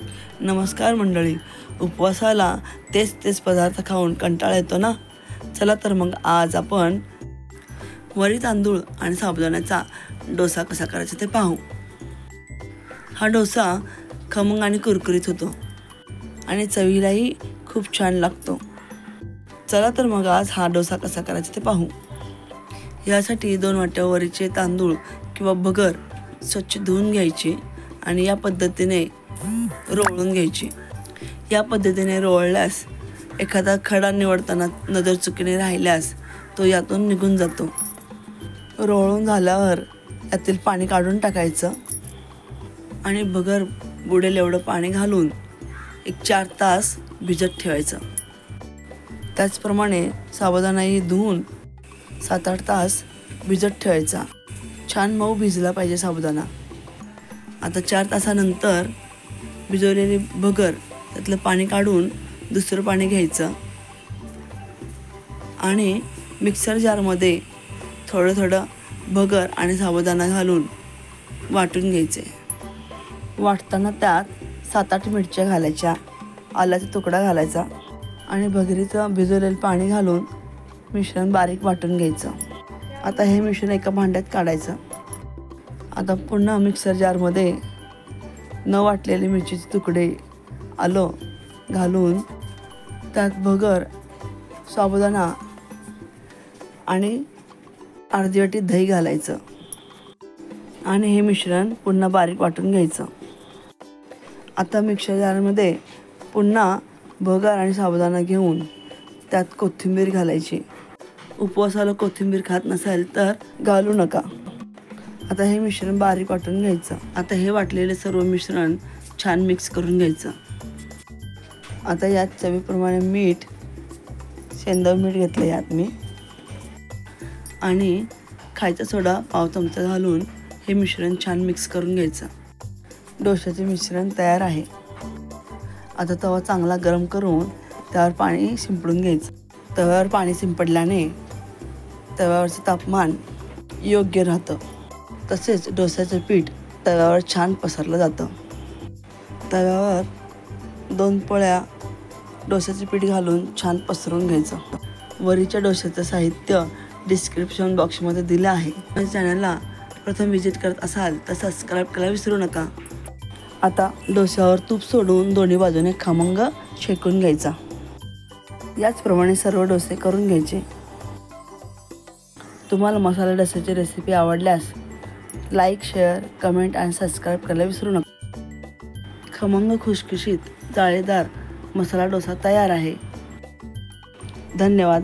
नमस्कार मंडळी, उपवासाला तेच पदार्थ खाऊन कंटाळा येतो ना. चला तर मग आज आपण वरी तांदूळ आणि साबुदाण्याचा डोसा कसा करायचा ते पाहू. हा डोसा खमंग आणि कुरकुरीत होतो आणि चवीलाही खूप छान लागतो. चला तर मग आज हा डोसा कसा करायचा ते पाहू. यासाठी 2 वाट्या वरीचे तांदूळ किंवा भगर स्वच्छ धुवून घ्यायचे आणि या पद्धतीने रोळून घ्यायची. या पद्धतीने रोळल्यास एखादा खडा निवडताना नजर चुकीने राहिल्यास तो यातून निघून जातो. रोळून झाल्यावर यातील पाणी काढून टाकायचं आणि भगर बुडेल एवढं पाणी घालून 4 तास भिजत ठेवायचं. त्याचप्रमाणे साबुदाणाही धुवून 7-8 तास भिजत ठेवायचा. छान मऊ भिजला पाहिजे साबुदाणा. आता 4 तासानंतर भिजवलेली भगर त्यातलं पाणी काढून दुसरं पाणी घ्यायचं आणि मिक्सर जारमध्ये थोडं भगर आणि साबुदाणा घालून वाटून घ्यायचे. वाटताना त्यात 7-8 मिरच्या घालायच्या, आल्याचा तुकडा घालायचा आणि भगरीचं भिजवलेलं पाणी घालून मिश्रण बारीक वाटून घ्यायचं. आता हे मिश्रण एका भांड्यात काढायचं. आता पुन्हा मिक्सर जारमध्ये न वाटलेले मिरचीचे तुकडे, आलं घालून त्यात भगर, साबुदाणा आणि अर्धी वाटी दही घालायचं आणि हे मिश्रण पुन्हा बारीक वाटून घ्यायचं. आता मिक्सर जारमध्ये पुन्हा भगर आणि साबुदाणा घेऊन त्यात कोथिंबीर घालायची. उपवासाला कोथिंबीर खात नसेल तर घालू नका. आता हे मिश्रण बारीक वाटून घ्यायचं. आता हे वाटलेले सर्व मिश्रण छान मिक्स करून घ्यायचं. आता यात चवीप्रमाणे मीठ, शेंदव मीठ घेतलं यात मी, आणि खायचा सोडा पाव चमचा घालून हे मिश्रण छान मिक्स करून घ्यायचं. डोश्याचे मिश्रण तयार आहे. आता तवा चांगला गरम करून त्यावर पाणी शिंपडून घ्यायचं. तव्यावर पाणी शिंपडल्याने तव्यावरचं तापमान योग्य राहतं. तसेच डोस्याचं पीठ तव्यावर छान पसरलं जातं. तव्यावर 2 पोळ्या डोस्याचं पीठ घालून छान पसरून घ्यायचं. वरीच्या डोस्याचं साहित्य डिस्क्रिप्शन बॉक्समध्ये दिलं आहे. माझ्या चॅनलला प्रथम व्हिजिट करत असाल तर सबस्क्राईब करायला विसरू नका. आता डोस्यावर तूप सोडून दोन्ही बाजूने खमंग शेकून घ्यायचा. याचप्रमाणे सर्व डोसे करून घ्यायचे. तुम्हाला मसाला डोस्याची रेसिपी आवडल्यास लाईक, शेअर, कमेंट आणि सबस्क्राईब करायला विसरू नका. खमंग खुसखुशीत जाळीदार मसाला डोसा तयार आहे. धन्यवाद.